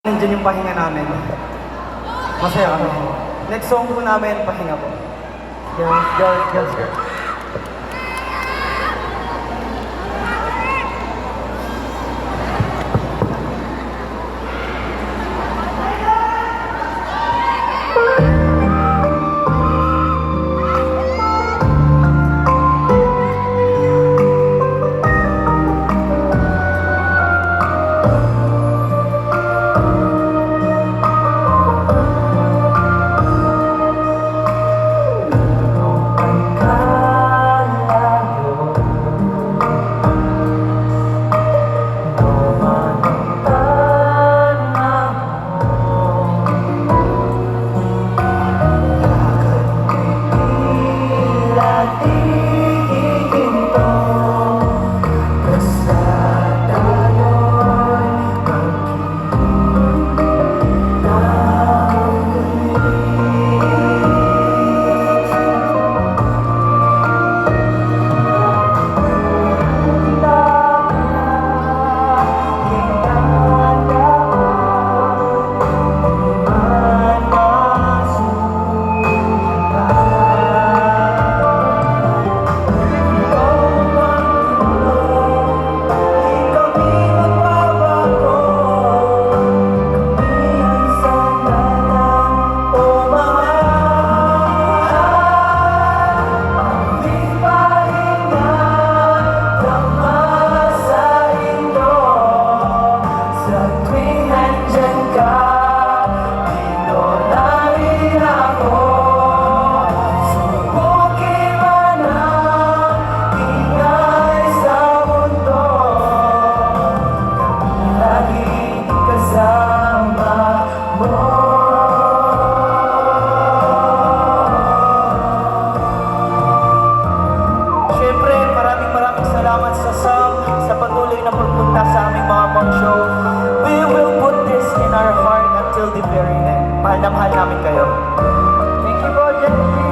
Nandiyan yung pahinga namin. Masaya kami. Next song po namin, pahinga po. Girls. Sa patuloy na pagpunta sa aming mga show. We will put this in our heart until the very end. Mahal na mahal namin kayo. Thank you po, Jenny.